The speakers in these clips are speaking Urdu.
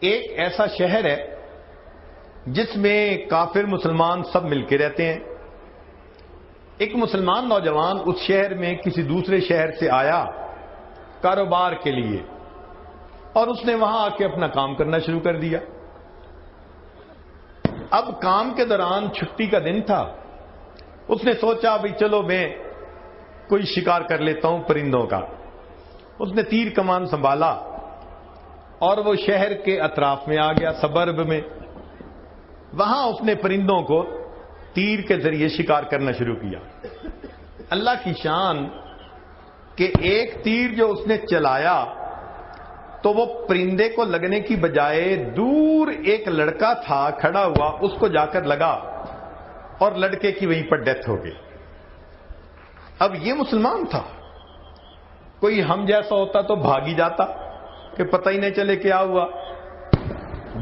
ایک ایسا شہر ہے جس میں کافر مسلمان سب مل کے رہتے ہیں۔ ایک مسلمان نوجوان اس شہر میں کسی دوسرے شہر سے آیا کاروبار کے لیے، اور اس نے وہاں آ کے اپنا کام کرنا شروع کر دیا۔ اب کام کے دوران چھٹی کا دن تھا، اس نے سوچا بھئی چلو میں کوئی شکار کر لیتا ہوں پرندوں کا۔ اس نے تیر کمان سنبھالا اور وہ شہر کے اطراف میں آ گیا، سبرب میں۔ وہاں اس نے پرندوں کو تیر کے ذریعے شکار کرنا شروع کیا۔ اللہ کی شان کہ ایک تیر جو اس نے چلایا تو وہ پرندے کو لگنے کی بجائے دور ایک لڑکا تھا کھڑا ہوا، اس کو جا کر لگا اور لڑکے کی وہیں پر ڈیتھ ہو گئی۔ اب یہ مسلمان تھا، کوئی ہم جیسا ہوتا تو بھاگ ہی جاتا کہ پتہ ہی نہیں چلے کیا ہوا۔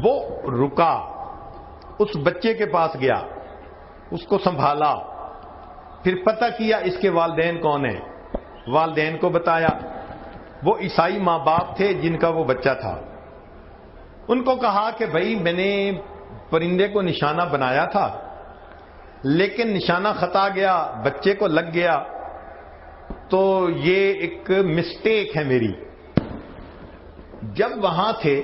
وہ رکا، اس بچے کے پاس گیا، اس کو سنبھالا، پھر پتہ کیا اس کے والدین کون ہیں، والدین کو بتایا۔ وہ عیسائی ماں باپ تھے جن کا وہ بچہ تھا۔ ان کو کہا کہ بھائی میں نے پرندے کو نشانہ بنایا تھا لیکن نشانہ خطا گیا، بچے کو لگ گیا، تو یہ ایک مسٹیک ہے میری۔ جب وہاں تھے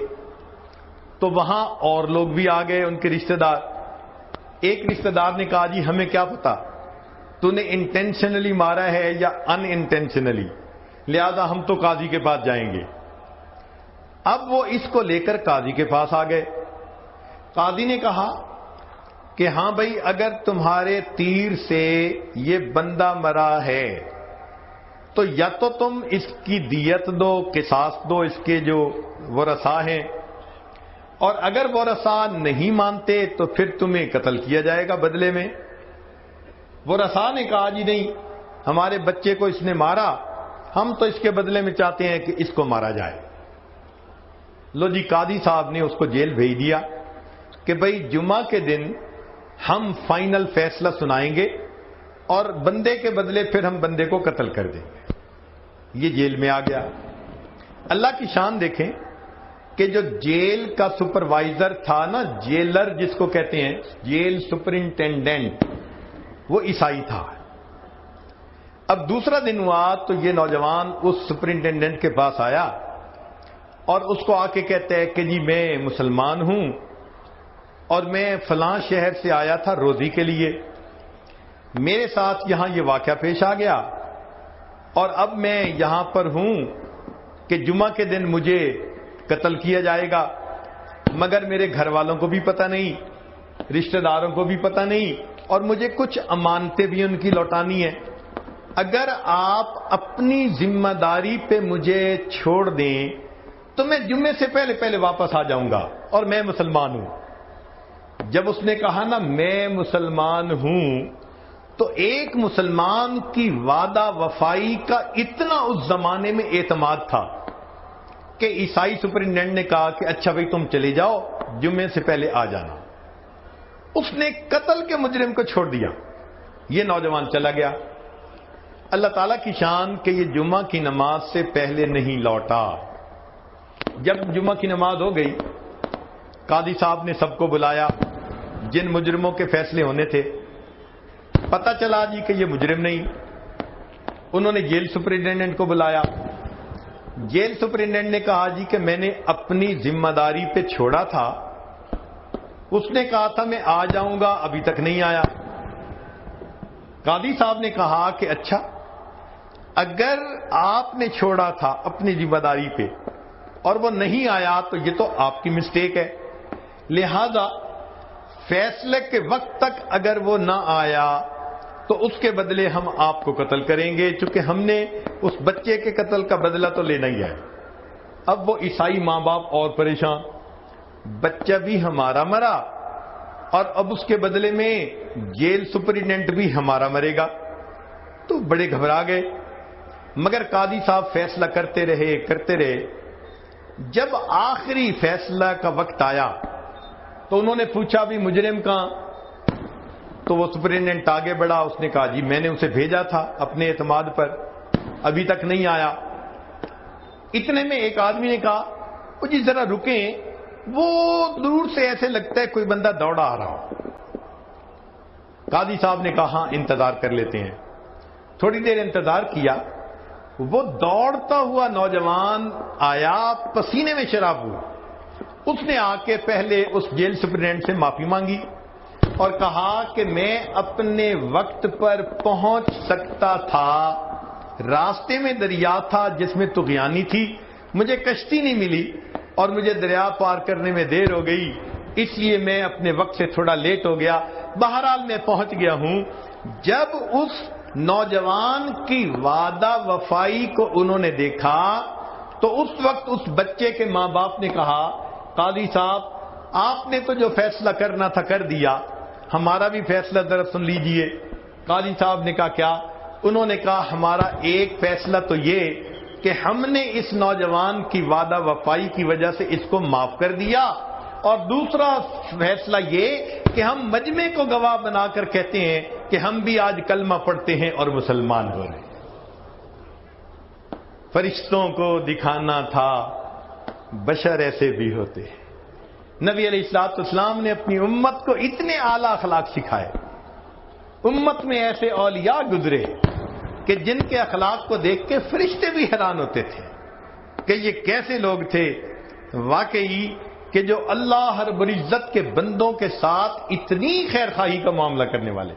تو وہاں اور لوگ بھی آ گئے، ان کے رشتہ دار۔ ایک رشتہ دار نے کہا جی ہمیں کیا پتا تو نے انٹینشنلی مارا ہے یا ان انٹینشنلی، لہذا ہم تو قاضی کے پاس جائیں گے۔ اب وہ اس کو لے کر قاضی کے پاس آ گئے۔ قاضی نے کہا کہ ہاں بھائی اگر تمہارے تیر سے یہ بندہ مرا ہے تو یا تو تم اس کی دیت دو، قصاص دو اس کے جو ورثاء ہیں، اور اگر ورثاء نہیں مانتے تو پھر تمہیں قتل کیا جائے گا بدلے میں۔ ورثاء نے کہا جی نہیں، ہمارے بچے کو اس نے مارا، ہم تو اس کے بدلے میں چاہتے ہیں کہ اس کو مارا جائے۔ لو جی، قاضی صاحب نے اس کو جیل بھیج دیا کہ بھئی جمعہ کے دن ہم فائنل فیصلہ سنائیں گے اور بندے کے بدلے پھر ہم بندے کو قتل کر دیں گے۔ یہ جیل میں آ گیا۔ اللہ کی شان دیکھیں کہ جو جیل کا سپروائزر تھا نا، جیلر جس کو کہتے ہیں، جیل سپرنٹینڈنٹ، وہ عیسائی تھا۔ اب دوسرا دن ہوا تو یہ نوجوان اس سپرنٹینڈنٹ کے پاس آیا اور اس کو آ کے کہتا ہے کہ جی میں مسلمان ہوں اور میں فلاں شہر سے آیا تھا روزی کے لیے، میرے ساتھ یہاں یہ واقعہ پیش آ گیا اور اب میں یہاں پر ہوں کہ جمعہ کے دن مجھے قتل کیا جائے گا، مگر میرے گھر والوں کو بھی پتہ نہیں، رشتہ داروں کو بھی پتہ نہیں، اور مجھے کچھ امانتیں بھی ان کی لوٹانی ہیں۔ اگر آپ اپنی ذمہ داری پہ مجھے چھوڑ دیں تو میں جمعے سے پہلے پہلے واپس آ جاؤں گا اور میں مسلمان ہوں۔ جب اس نے کہا نا میں مسلمان ہوں، تو ایک مسلمان کی وعدہ وفائی کا اتنا اس زمانے میں اعتماد تھا کہ عیسائی سپرنٹینڈنٹ نے کہا کہ اچھا بھائی تم چلے جاؤ، جمعے سے پہلے آ جانا۔ اس نے قتل کے مجرم کو چھوڑ دیا، یہ نوجوان چلا گیا۔ اللہ تعالیٰ کی شان کہ یہ جمعہ کی نماز سے پہلے نہیں لوٹا۔ جب جمعہ کی نماز ہو گئی، قاضی صاحب نے سب کو بلایا جن مجرموں کے فیصلے ہونے تھے۔ پتہ چلا جی کہ یہ مجرم نہیں۔ انہوں نے جیل سپرنٹینڈنٹ کو بلایا۔ جیل سپرنٹینڈنٹ نے کہا جی کہ میں نے اپنی ذمہ داری پہ چھوڑا تھا، اس نے کہا تھا میں آ جاؤں گا، ابھی تک نہیں آیا۔ قاضی صاحب نے کہا کہ اچھا اگر آپ نے چھوڑا تھا اپنی ذمہ داری پہ اور وہ نہیں آیا تو یہ تو آپ کی مسٹیک ہے، لہذا فیصلے کے وقت تک اگر وہ نہ آیا تو اس کے بدلے ہم آپ کو قتل کریں گے، چونکہ ہم نے اس بچے کے قتل کا بدلہ تو لینا ہی ہے۔ اب وہ عیسائی ماں باپ اور پریشان، بچہ بھی ہمارا مرا اور اب اس کے بدلے میں جیل سپرنٹینڈنٹ بھی ہمارا مرے گا، تو بڑے گھبرا گئے۔ مگر قاضی صاحب فیصلہ کرتے رہے۔ جب آخری فیصلہ کا وقت آیا تو انہوں نے پوچھا بھی مجرم کہاں؟ تو وہ سپرنٹینڈنٹ آگے بڑھا، اس نے کہا جی میں نے اسے بھیجا تھا اپنے اعتماد پر، ابھی تک نہیں آیا۔ اتنے میں ایک آدمی نے کہا وہ جی ذرا رکیں، وہ دور سے ایسے لگتا ہے کوئی بندہ دوڑا آ رہا ہو۔ قاضی صاحب نے کہا ہاں انتظار کر لیتے ہیں۔ تھوڑی دیر انتظار کیا، وہ دوڑتا ہوا نوجوان آیا، پسینے میں شراب ہوا۔ اس نے آ کے پہلے اس جیل سپرنٹینڈنٹ سے معافی مانگی اور کہا کہ میں اپنے وقت پر پہنچ سکتا تھا، راستے میں دریا تھا جس میں طغیانی تھی، مجھے کشتی نہیں ملی اور مجھے دریا پار کرنے میں دیر ہو گئی، اس لیے میں اپنے وقت سے تھوڑا لیٹ ہو گیا، بہرحال میں پہنچ گیا ہوں۔ جب اس نوجوان کی وعدہ وفائی کو انہوں نے دیکھا تو اس وقت اس بچے کے ماں باپ نے کہا قاضی صاحب آپ نے تو جو فیصلہ کرنا تھا کر دیا، ہمارا بھی فیصلہ ذرا سن لیجئے۔ قاضی صاحب نے کہا کیا؟ انہوں نے کہا ہمارا ایک فیصلہ تو یہ کہ ہم نے اس نوجوان کی وعدہ وفائی کی وجہ سے اس کو معاف کر دیا، اور دوسرا فیصلہ یہ کہ ہم مجمع کو گواہ بنا کر کہتے ہیں کہ ہم بھی آج کلمہ پڑھتے ہیں اور مسلمان ہو رہے ہیں۔ فرشتوں کو دکھانا تھا بشر ایسے بھی ہوتے ہیں۔ نبی علیہ الصلوۃ والسلام نے اپنی امت کو اتنے اعلیٰ اخلاق سکھائے، امت میں ایسے اولیاء گزرے کہ جن کے اخلاق کو دیکھ کے فرشتے بھی حیران ہوتے تھے کہ یہ کیسے لوگ تھے واقعی، کہ جو اللہ رب العزت کے بندوں کے ساتھ اتنی خیر خواہی کا معاملہ کرنے والے۔